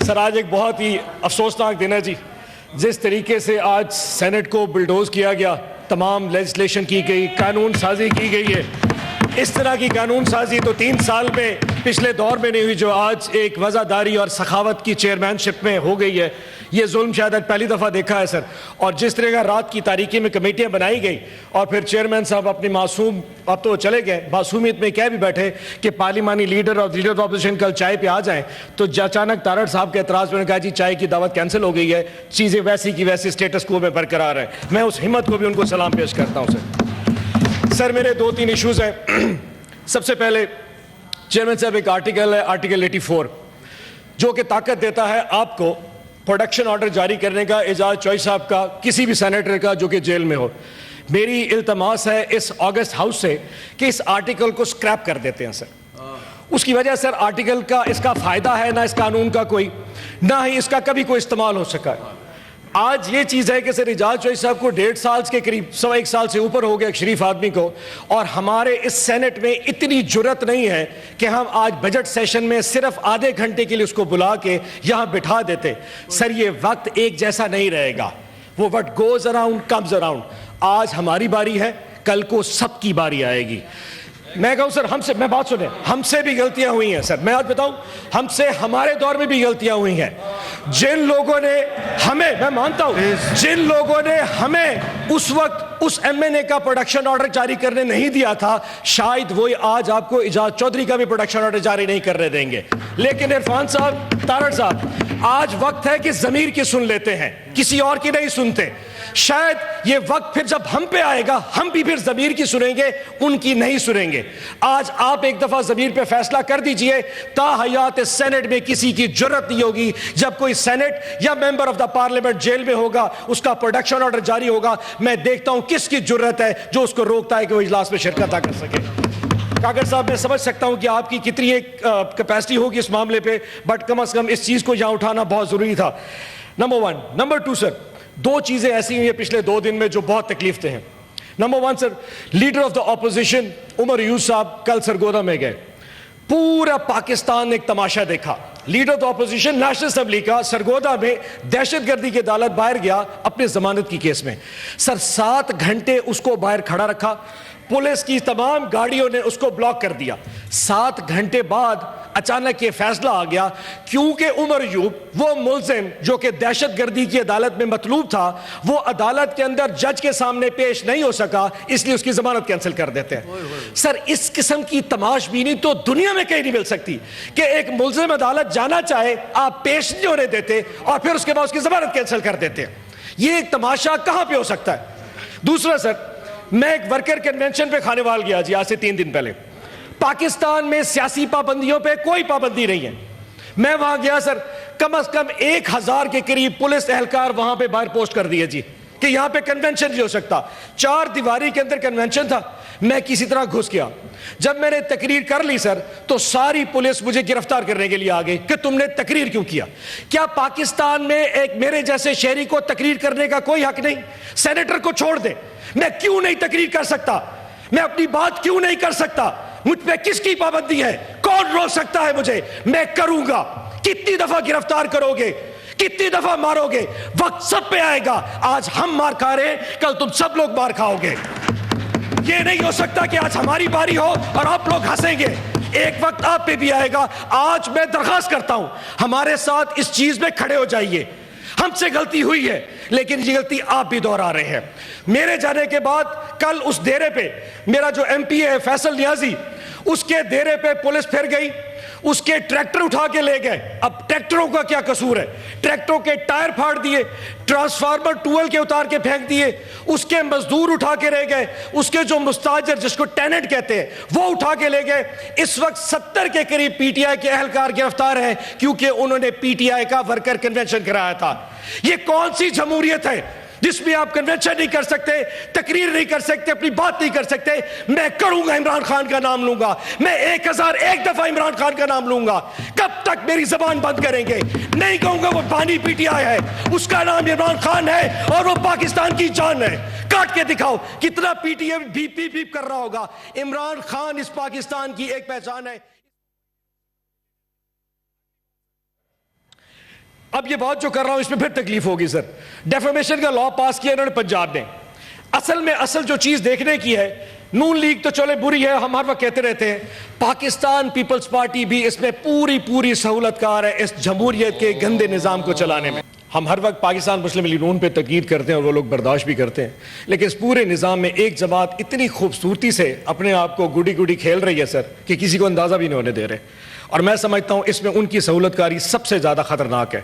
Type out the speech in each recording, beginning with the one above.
سر آج ایک بہت ہی افسوسناک دن ہے جی. جس طریقے سے آج سینٹ کو بلڈوز کیا گیا, تمام لیجسلیشن کی گئی, قانون سازی کی گئی ہے, اس طرح کی قانون سازی تو 3 سال میں پچھلے دور میں نہیں ہوئی جو آج ایک وزاداری اور سخاوت کی چیئرمین شپ میں ہو گئی ہے. یہ ظلم شاید پہلی دفعہ دیکھا ہے سر. اور جس طرح کا رات کی تاریکی میں کمیٹیاں بنائی گئی اور پھر چیئرمین صاحب اپنی معصوم, اب تو چلے گئے, معصومیت میں کہہ بھی بیٹھے کہ پارلیمانی لیڈر اور لیڈر آف اپوزیشن کل چائے پہ آ جائیں, تو اچانک تارڑ صاحب کے اعتراض پہ نے کہا جی چائے کی دعوت کینسل ہو گئی ہے, چیزیں ویسی کی ویسی اسٹیٹس کو میں برقرار ہے. میں اس ہمت کو بھی ان کو سلام پیش کرتا ہوں سر. سر میرے 2-3 ایشوز ہیں. سب سے پہلے چیئرمین صاحب ایک آرٹیکل ہے, آرٹیکل 84, جو کہ طاقت دیتا ہے آپ کو پروڈکشن آرڈر جاری کرنے کا, اعجاز چوئی صاحب کا, کسی بھی سینیٹر کا جو کہ جیل میں ہو. میری التماس ہے اس آگسٹ ہاؤس سے کہ اس آرٹیکل کو سکریپ کر دیتے ہیں سر. اس کی وجہ سر آرٹیکل کا اس کا فائدہ ہے نہ اس قانون کا کوئی, نہ ہی اس کا کبھی کوئی استعمال ہو سکا. آج یہ چیز ہے کہ سر اعجاز چوئی صاحب کو 1.5 سال کے قریب, 1.25 سال سے اوپر ہو گیا ایک شریف آدمی کو, اور ہمارے اس سینٹ میں اتنی جرت نہیں ہے کہ ہم آج بجٹ سیشن میں صرف آدھے گھنٹے کے لیے اس کو بلا کے یہاں بٹھا دیتے. سر یہ وقت ایک جیسا نہیں رہے گا, وہ what goes around comes around. آج ہماری باری ہے, کل کو سب کی باری آئے گی. میں کہوں سر, ہم سے, میں بات سنیں, ہم سے بھی غلطیاں ہوئی ہیں سر. میں آج بتاؤں, ہم سے ہمارے دور میں بھی غلطیاں ہوئی ہیں. جن لوگوں نے ہمیں, میں مانتا ہوں, جن لوگوں نے ہمیں اس وقت اس ایم این اے کا پروڈکشن آرڈر جاری کرنے نہیں دیا تھا, شاید وہی آج آپ کو اعجاز چودھری کا بھی پروڈکشن آرڈر جاری نہیں کرنے دیں گے. لیکن عرفان صاحب, تارڑ صاحب, آج وقت ہے کہ ضمیر کی سن لیتے ہیں, کسی اور کی نہیں سنتے. شاید یہ وقت پھر جب ہم پہ آئے گا, ہم بھی پھر ضمیر کی سنیں گے, ان کی نہیں سنیں گے. آج آپ ایک دفعہ ضمیر پہ فیصلہ کر دیجئے. تا حیات سینٹ میں کسی کی جرت نہیں ہوگی, جب کوئی سینٹ یا ممبر آف دا پارلیمنٹ جیل میں ہوگا, اس کا پروڈکشن آرڈر جاری ہوگا, میں دیکھتا ہوں کس کی جرت ہے جو اس کو روکتا ہے کہ وہ اجلاس میں شرکت نہ کر سکے. کاکڑ صاحب, میں سمجھ سکتا ہوں کہ آپ کی کتنی ایک کیپیسٹی ہوگی اس معاملے پہ, بٹ کم از کم اس چیز کو یہاں اٹھانا بہت ضروری تھا. نمبر 1. نمبر 2 سر, 2 چیزیں ایسی ہوئی ہیں پچھلے 2 دن میں جو بہت تکلیف دہ ہیں. Number 1 sir, leader of the opposition Umar Younis صاحب کل سرگودا میں گئے. پورا پاکستان نے ایک تماشا دیکھا. Leader of the opposition national assembly کا سرگودا میں دہشت گردی کی عدالت باہر گیا اپنے ضمانت کی کیس میں. سر 7 گھنٹے اس کو باہر کھڑا رکھا, پولیس کی تمام گاڑیوں نے اس کو بلاک کر دیا. 7 گھنٹے بعد اچانک یہ فیصلہ آ گیا, کیونکہ عمر ایوب وہ ملزم جو کہ دہشت گردی کی عدالت میں مطلوب تھا, وہ عدالت کے اندر جج کے سامنے پیش نہیں ہو سکا, اس لیے اس کی ضمانت کینسل کر دیتے ہیں. سر اس قسم کی تماش بینی تو دنیا میں کہیں نہیں مل سکتی کہ ایک ملزم عدالت جانا چاہے, آپ پیش نہیں ہونے دیتے اور پھر اس کے بعد اس کی ضمانت کینسل کر دیتے ہیں. یہ ایک تماشا کہاں پہ ہو سکتا ہے؟ دوسرا سر, میں ایک ورکر کنونشن پہ خانیوال گیا جی, آج سے 3 دن پہلے. پاکستان میں سیاسی پابندیوں پہ کوئی پابندی نہیں ہے. میں وہاں گیا سر, کم از کم 1000 کے قریب پولیس اہلکار وہاں پہ باہر پوسٹ کر دیے جی کہ یہاں پہ کنونشن نہیں ہو سکتا. 4 دیواری کے اندر کنونشن تھا. میں کسی طرح گھس گیا. جب میں نے تقریر کر لی سر, تو ساری پولیس مجھے گرفتار کرنے کے لیے آ گئی کہ تم نے تقریر کیوں کیا. کیا پاکستان میں ایک میرے جیسے شہری کو تقریر کرنے کا کوئی حق نہیں؟ سینیٹر کو چھوڑ دے, میں کیوں نہیں تقریر کر سکتا؟ میں اپنی بات کیوں نہیں کر سکتا؟ مجھ پہ کس کی پابندی ہے؟ کون روک سکتا ہے مجھے؟ میں کروں گا. کتنی دفعہ گرفتار کرو گے, کتنی دفعہ مارو گے؟ وقت سب پہ آئے گا. آج ہم مار کھا رہے ہیں, کل تم سب لوگ مار کھاؤ گے. یہ نہیں ہو سکتا کہ آج ہماری باری ہو اور آپ لوگ ہنسیں گے. ایک وقت آپ پہ بھی آئے گا. آج میں درخواست کرتا ہوں, ہمارے ساتھ اس چیز میں کھڑے ہو جائیے. ہم سے غلطی ہوئی ہے, لیکن یہ غلطی آپ بھی دہرا رہے ہیں. میرے جانے کے بعد کل اس ڈیرے پہ میرا جو ایم پی ہے فیصل نیازی, اس کے ڈیرے پہ پولیس پھر گئی, اس کے ٹریکٹر اٹھا کے لے گئے. اب ٹریکٹروں کا کیا قصور ہے؟ ٹریکٹروں کے ٹائر پھاڑ دیے, ٹرانسفارمر ٹویل کے اتار کے پھینک دیے, اس کے مزدور اٹھا کے رہ گئے, اس کے جو مستاجر جس کو ٹیننٹ کہتے ہیں وہ اٹھا کے لے گئے. اس وقت 70 کے قریب پی ٹی آئی کے اہلکار گرفتار ہیں کیونکہ انہوں نے پی ٹی آئی کا ورکر کنونشن کرایا تھا. یہ کون سی جمہوریت ہے جس میں آپ کنونشن نہیں کر سکتے, تقریر نہیں کر سکتے, اپنی بات نہیں کر سکتے؟ میں کروں گا, عمران خان کا نام لوں گا, میں 1001 دفعہ عمران خان کا نام لوں گا. کب تک میری زبان بند کریں گے؟ نہیں کہوں گا وہ بانی پی ٹی آئی ہے, اس کا نام عمران خان ہے اور وہ پاکستان کی جان ہے. کاٹ کے دکھاؤ کتنا P T I beep beep beep کر رہا ہوگا. عمران خان اس پاکستان کی ایک پہچان ہے. اب یہ بات جو کر رہا ہوں اس میں پھر تکلیف ہوگی سر. ڈیفیمیشن کا لا پاس کیا انہوں نے پنجاب نے. اصل جو چیز دیکھنے کی ہے, نون لیگ تو چلے بری ہے, ہم ہر وقت کہتے رہتے ہیں, پاکستان پیپلز پارٹی بھی اس میں پوری سہولت کار ہے اس جمہوریت کے گندے نظام کو چلانے میں. ہم ہر وقت پاکستان مسلم لیگ نون پہ تنقید کرتے ہیں اور وہ لوگ برداشت بھی کرتے ہیں, لیکن اس پورے نظام میں ایک جماعت اتنی خوبصورتی سے اپنے آپ کو گڈی کھیل رہی ہے سر کہ کسی کو اندازہ بھی نہیں ہونے دے رہے, اور میں سمجھتا ہوں اس میں ان کی سہولت کاری سب سے زیادہ خطرناک ہے.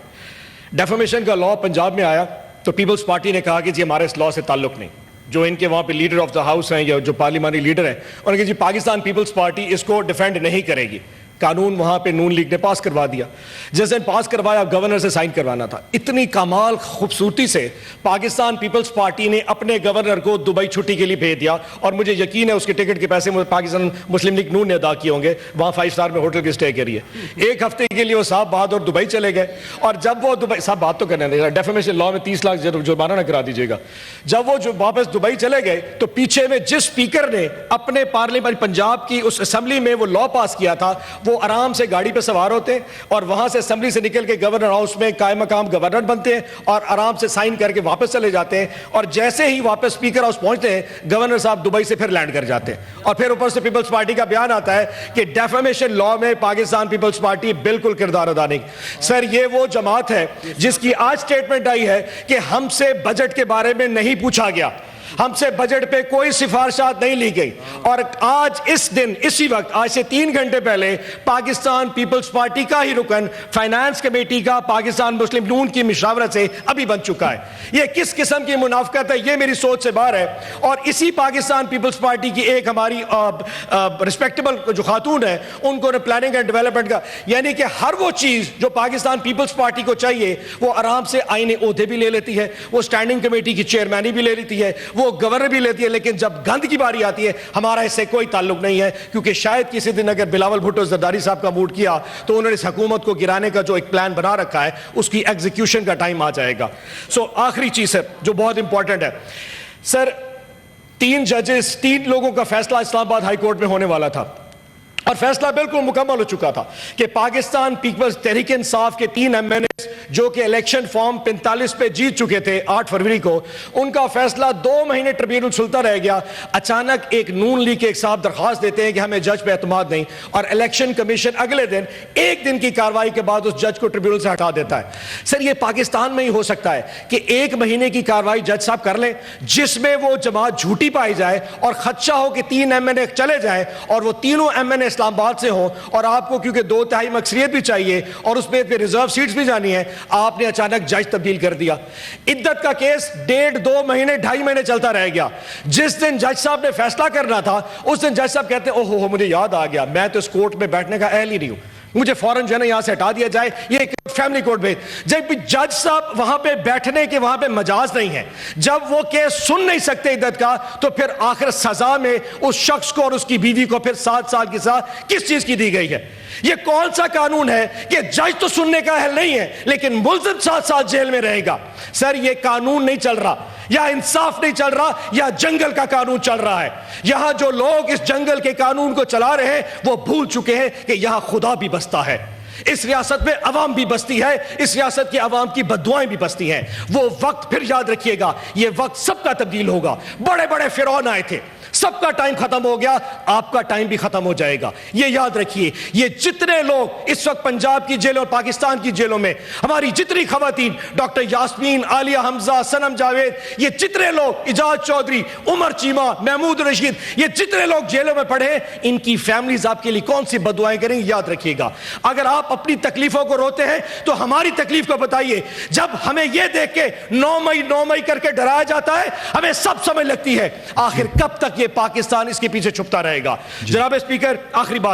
ڈیفیمیشن کا لا پنجاب میں آیا تو پیپلز پارٹی نے کہا کہ جی ہمارے اس لا سے تعلق نہیں. جو ان کے وہاں پہ لیڈر آف دا ہاؤس ہیں یا جو پارلیمانی لیڈر ہیں, انہوں نے کہا جی پاکستان پیپلز پارٹی اس کو ڈیفینڈ نہیں کرے گی. قانون وہاں پہ نون لیگ نے پاس کروا دیا. جس دن پاس کروایا گورنر سے سائن کروانا تھا. اتنی کمال خوبصورتی سے پاکستان پیپلز پارٹی نے اپنے گورنر کو دبئی چھٹی کے لیے بھیج دیا, اور مجھے یقین ہے اس کے ٹکٹ کے پیسے پاکستان مسلم لیگ نون نے ادا کیے ہوں گے. وہاں 5 اسٹار میں ہوٹل کی اسٹے کری ہے. 1 ہفتے کے لیے وہ صاحب بہادر دبئی چلے گئے, اور جب وہ دبئی, صاحب بات تو کرنے دیں, ڈیفیمیشن لا میں 30 لاکھ جرمانہ نہ کرا دیجیے گا. جب وہ واپس دبئی چلے گئے تو پیچھے میں جس اسپیکر نے اپنے پارلیمنٹ پنجاب کی اس اسمبلی میں وہ لا پاس کیا تھا, وہ آرام سے گاڑی پہ سوار ہوتے ہیں اور وہاں سے اسمبلی سے نکل کے گورنر ہاؤس میں قائم مقام گورنر بنتے ہیں اور آرام سے سائن کر کے واپس چلے جاتے ہیں, اور جیسے ہی واپس اسپیکر ہاؤس پہنچتے ہیں گورنر صاحب دبئی سے پھر لینڈ کر جاتے ہیں. اور پھر اوپر سے پیپلز پارٹی کا بیان آتا ہے کہ ڈیفیمیشن لا میں پاکستان پیپلز پارٹی بالکل کردار ادا نہیں. سر یہ وہ جماعت ہے جس کی آج سٹیٹمنٹ آئی ہے کہ ہم سے بجٹ کے بارے میں نہیں پوچھا گیا, ہم سے بجٹ پہ کوئی سفارشات نہیں لی گئی, اور آج اس دن اسی وقت آج سے 3 گھنٹے پہلے پاکستان پیپلز پارٹی کا ہی رکن فائنانس کمیٹی کا پاکستان مسلم نون کی مشاورت سے ابھی بن چکا ہے. یہ کس قسم کی منافقت ہے, یہ میری سوچ سے باہر ہے. اور اسی پاکستان پیپلز پارٹی کی ایک ہماری رسپیکٹیبل جو خاتون ہے, ان کو پلاننگ اینڈ ڈیولپمنٹ کا, یعنی کہ ہر وہ چیز جو پاکستان پیپلز پارٹی کو چاہیے وہ آرام سے آئین عہدے بھی لے لیتی ہے, وہ اسٹینڈنگ کمیٹی کی چیئرمینی بھی لے لیتی ہے, وہ گورنر بھی لیتی ہے, لیکن جب گند کی باری آتی ہے ہمارا اس سے کوئی تعلق نہیں ہے. کیونکہ شاید کسی دن اگر بلاول بھٹو زرداری صاحب کا موڈ کیا تو انہوں نے اس حکومت کو گرانے کا جو ایک پلان بنا رکھا ہے اس کی ایگزیکیوشن کا ٹائم آ جائے گا. آخری چیز سر جو بہت امپورٹنٹ ہے سر, 3 ججز 3 لوگوں کا فیصلہ اسلام آباد ہائی کورٹ میں ہونے والا تھا, اور فیصلہ بالکل مکمل ہو چکا تھا کہ پاکستان پیپلز تحریک انصاف کے 3 MNA جو کہ الیکشن فارم 45 پہ جیت چکے تھے 8 فروری کو, ان کا فیصلہ 2 مہینے ٹریبیونل سلطہ رہ گیا. اچانک ایک نون لیگ کے ایک صاحب درخواست دیتے ہیں کہ ہمیں جج پہ اعتماد نہیں, اور الیکشن کمیشن اگلے دن 1 دن کی کاروائی کے بعد اس جج کو ٹریبیونل سے ہٹا دیتا ہے. سر یہ پاکستان میں ہی ہو سکتا ہے کہ 1 مہینے کی کاروائی جج صاحب کر لیں جس میں وہ جماعت جھوٹی پائی جائے اور خدشہ ہو کہ 3 MNA چلے جائیں, اور وہ تینوں MNA اسلام آباد سے ہوں, اور آپ کو کیونکہ 2/3 اکثریت بھی چاہیے اور اس میں ریزرو سیٹس بھی جانی ہے, آپ نے اچانک جج تبدیل کر دیا. عدت کا کیس 1.5 مہینے 2.5 مہینے چلتا رہ گیا. جس دن جج صاحب نے فیصلہ کرنا تھا اس دن جج صاحب کہتے ہیں اوہ مجھے یاد آ گیا, میں تو اس کورٹ میں بیٹھنے کا اہل ہی نہیں ہوں, مجھے فوراً جو ہے نا یہاں سے ہٹا دیا جائے, یہ ایک فیملی کورٹ میں. جب جج صاحب وہاں پہ بیٹھنے کے وہاں پہ مجاز نہیں ہے, جب وہ کیس سن نہیں سکتے عدت کا, تو پھر آخر سزا میں اس شخص کو اور اس کی بیوی کو پھر 7 سال کی سزا کس چیز کی دی گئی ہے؟ یہ کون سا قانون ہے کہ جج تو سننے کا اہل نہیں ہے لیکن ملزم 7 سال جیل میں رہے گا؟ سر یہ قانون نہیں چل رہا, یا انصاف نہیں چل رہا, یا جنگل کا قانون چل رہا ہے. یہاں جو لوگ اس جنگل کے قانون کو چلا رہے ہیں وہ بھول چکے ہیں کہ یہاں خدا بھی بستا ہے, اس ریاست میں عوام بھی بستی ہے, اس ریاست کی عوام کی بددعائیں بھی بستی ہیں. وہ وقت پھر یاد رکھیے گا, یہ وقت سب کا تبدیل ہوگا. بڑے بڑے فرعون آئے تھے, سب کا ٹائم ختم ہو گیا, آپ کا ٹائم بھی ختم ہو جائے گا. یہ یاد رکھیے. یہ جتنے لوگ اس وقت پنجاب کی جیلوں اور پاکستان کی جیلوں میں, ہماری جتنی خواتین, ڈاکٹر یاسمین, عالیہ حمزہ, سنم جاوید, یہ جتنے لوگ, اجاز چودھری, عمر چیمہ, محمود رشید, یہ جتنے لوگ جیلوں میں پڑے ہیں, ان کی فیملیز آپ کے لیے کون سی بددعائیں کریں گے, یاد رکھیے گا. اگر آپ اپنی تکلیفوں کو روتے ہیں تو ہماری تکلیف کو بتائیے. جب ہمیں یہ دیکھ کے 9 مئی کر کے ڈرایا جاتا ہے, ہمیں سب سمجھ لگتی ہے آخر کب تک یہ پاکستان اس کے پیچھے چھپتا رہے گا. جناب اسپیکر, آخری بات.